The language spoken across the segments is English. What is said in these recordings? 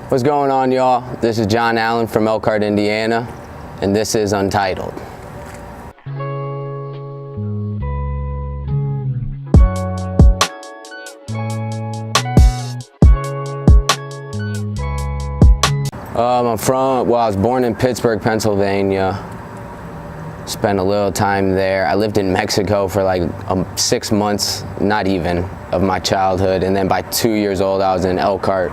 What's going on, y'all? This is Jon Allen from Elkhart, Indiana, and this is Untitled. I was born in Pittsburgh, Pennsylvania. Spent a little time there. I lived in Mexico for like 6 months, not even, of my childhood. And then by 2 years old, I was in Elkhart,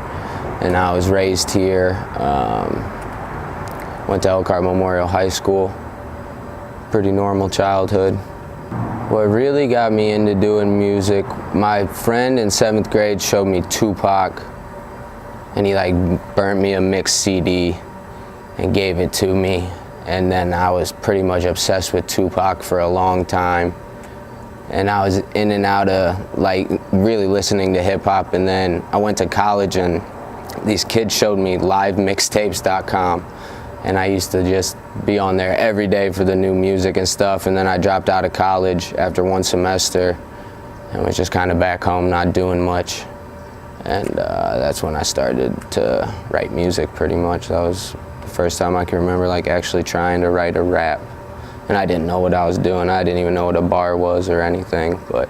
and I was raised here. Went to Elkhart Memorial High School. Pretty normal childhood. What really got me into doing music, my friend in 7th grade showed me Tupac, and he like burnt me a mixed CD and gave it to me. And then I was pretty much obsessed with Tupac for a long time. And I was in and out of like really listening to hip hop. And then I went to college and these kids showed me livemixtapes.com. And I used to just be on there every day for the new music and stuff. And then I dropped out of college after 1 semester and was just kind of back home, not doing much. And that's when I started to write music pretty much. That was the first time I can remember like actually trying to write a rap. And I didn't know what I was doing. I didn't even know what a bar was or anything. But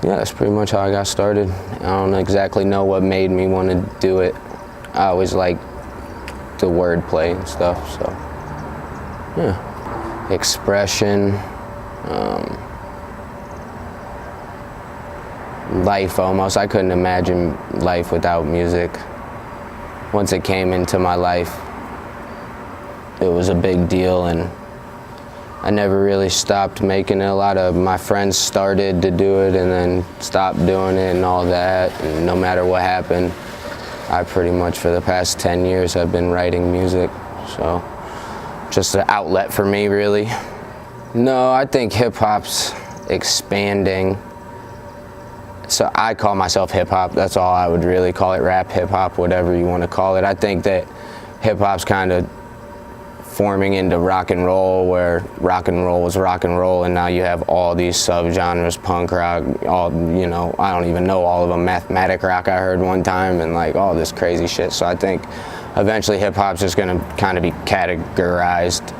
yeah, that's pretty much how I got started. I don't exactly know what made me want to do it. I always liked the wordplay and stuff, so yeah. Expression, life almost. I couldn't imagine life without music. Once it came into my life, it was a big deal, and I never really stopped making it. A lot of my friends started to do it and then stopped doing it and all that, and no matter what happened, I pretty much for the past 10 years have been writing music, so just an outlet for me, really. No, I think hip-hop's expanding. So I call myself hip-hop. That's all I would really call it. Rap, hip-hop, whatever you want to call it. I think that hip-hop's kind of forming into rock and roll, where rock and roll was rock and roll, and now you have all these subgenres, punk rock, all, you know, I don't even know all of them, mathematic rock I heard one time, and like all this crazy shit. So I think eventually hip-hop's just going to kind of be categorized.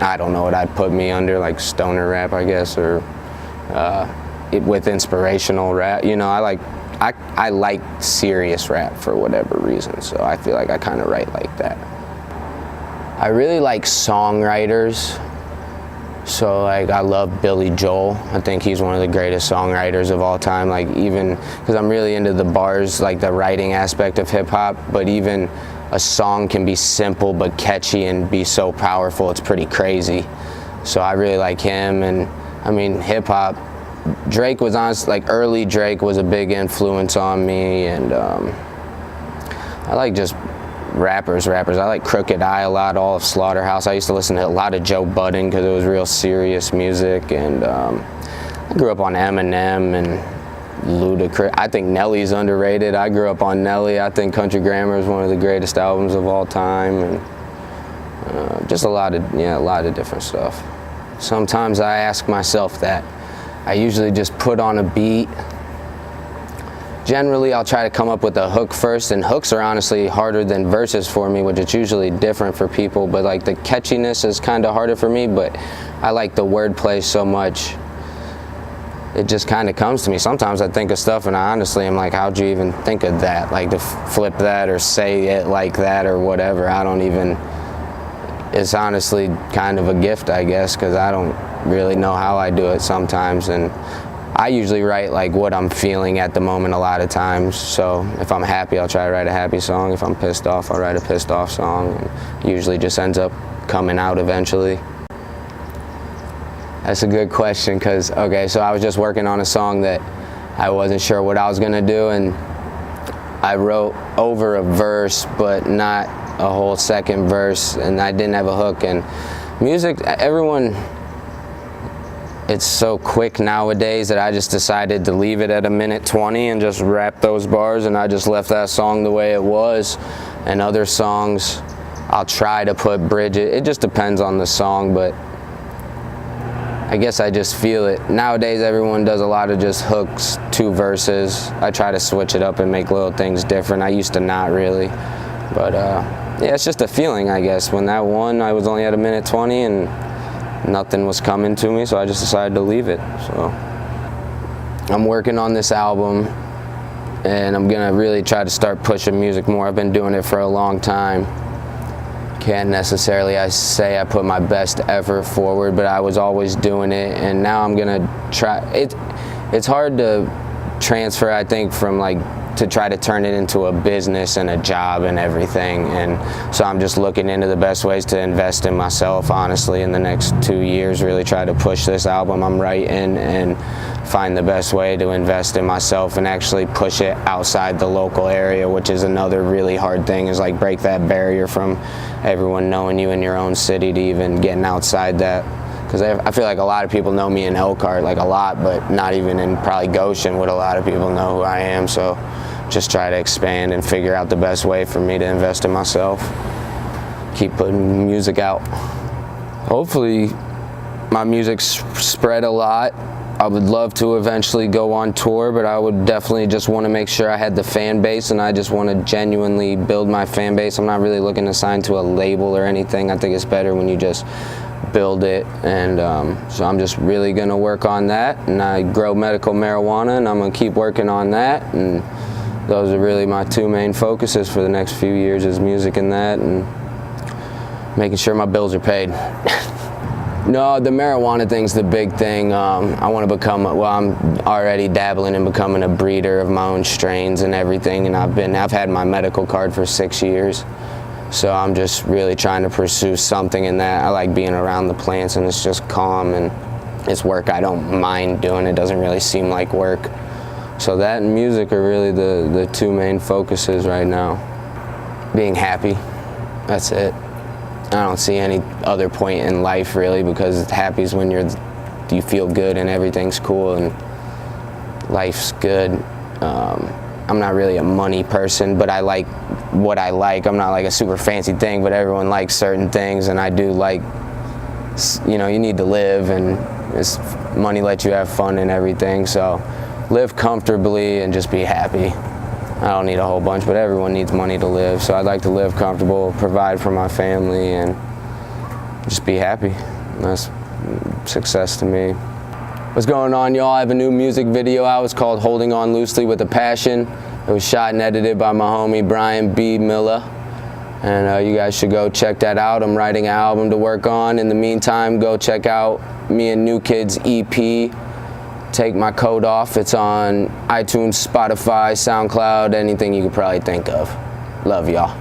I don't know what I'd put me under, like stoner rap, I guess, or with inspirational rap. You know, I like serious rap for whatever reason, so I feel like I kind of write like that. I really like songwriters, so like I love Billy Joel. I think he's one of the greatest songwriters of all time, like even because I'm really into the bars, like the writing aspect of hip hop, but even a song can be simple but catchy and be so powerful, it's pretty crazy. So I really like him. And I mean, hip hop, Drake was honest, like early Drake was a big influence on me, and I like just rappers. I like Crooked I a lot, all of Slaughterhouse. I used to listen to a lot of Joe Budden because it was real serious music, and I grew up on Eminem and Ludacris. I think Nelly's underrated. I grew up on Nelly. I think Country Grammar is one of the greatest albums of all time, and just a lot of different stuff. Sometimes I ask myself that. I usually just put on a beat. Generally, I'll try to come up with a hook first, and hooks are honestly harder than verses for me, which is usually different for people, but like the catchiness is kind of harder for me, but I like the wordplay so much. It just kind of comes to me. Sometimes I think of stuff and I honestly am like, how'd you even think of that? Like to flip that or say it like that or whatever. I don't even, it's honestly kind of a gift, I guess, because I don't really know how I do it sometimes. And I usually write like what I'm feeling at the moment a lot of times. So if I'm happy, I'll try to write a happy song. If I'm pissed off, I'll write a pissed off song. And usually just ends up coming out eventually. That's a good question, because, okay, so I was just working on a song that I wasn't sure what I was gonna do, and I wrote over a verse, but not a whole second verse, and I didn't have a hook. And music, everyone, it's so quick nowadays that I just decided to leave it at 1:20 and just rap those bars, and I just left that song the way it was. And other songs, I'll try to put bridges. It just depends on the song, but I guess I just feel it. Nowadays, everyone does a lot of just hooks 2 verses. I try to switch it up and make little things different. I used to not really, but yeah, it's just a feeling, I guess. When that won, I was only at 1:20 and nothing was coming to me, so I just decided to leave it. So I'm working on this album, and I'm gonna really try to start pushing music more. I've been doing it for a long time. Can't necessarily say I put my best effort forward, but I was always doing it, and now I'm gonna try. It's hard to transfer, I think, from to try to turn it into a business and a job and everything, and so I'm just looking into the best ways to invest in myself, honestly, in the next 2 years. Really try to push this album I'm writing and find the best way to invest in myself and actually push it outside the local area, which is another really hard thing, is break that barrier from everyone knowing you in your own city to even getting outside that. Because I feel like a lot of people know me in Elkhart, a lot, but not even in probably Goshen would a lot of people know who I am. So just try to expand and figure out the best way for me to invest in myself. Keep putting music out. Hopefully my music's spread a lot. I would love to eventually go on tour, but I would definitely just want to make sure I had the fan base, and I just want to genuinely build my fan base. I'm not really looking to sign to a label or anything. I think it's better when you just build it, and so I'm just really going to work on that, and I grow medical marijuana, and I'm going to keep working on that, and those are really my 2 main focuses for the next few years, is music and that, and making sure my bills are paid. No, the marijuana thing's the big thing. I want to become, I'm already dabbling in becoming a breeder of my own strains and everything, and I've had my medical card for 6 years. So I'm just really trying to pursue something in that. I like being around the plants, and it's just calm, and it's work I don't mind doing. It doesn't really seem like work. So that and music are really the 2 main focuses right now. Being happy, that's it. I don't see any other point in life really, because happy is when you feel good and everything's cool and life's good. I'm not really a money person, but I like what I like. I'm not a super fancy thing, but everyone likes certain things, and I do like, you need to live, and money lets you have fun and everything, so live comfortably and just be happy. I don't need a whole bunch, but everyone needs money to live, so I'd like to live comfortable, provide for my family, and just be happy. That's success to me. What's going on, y'all? I have a new music video out. It's called Holding On Loosely with a Passion. It was shot and edited by my homie Brian B. Miller, and you guys should go check that out. I'm writing an album to work on. In the meantime, go check out me and New Kid's EP, Take My Coat Off. It's on iTunes, Spotify, SoundCloud, anything you could probably think of. Love y'all.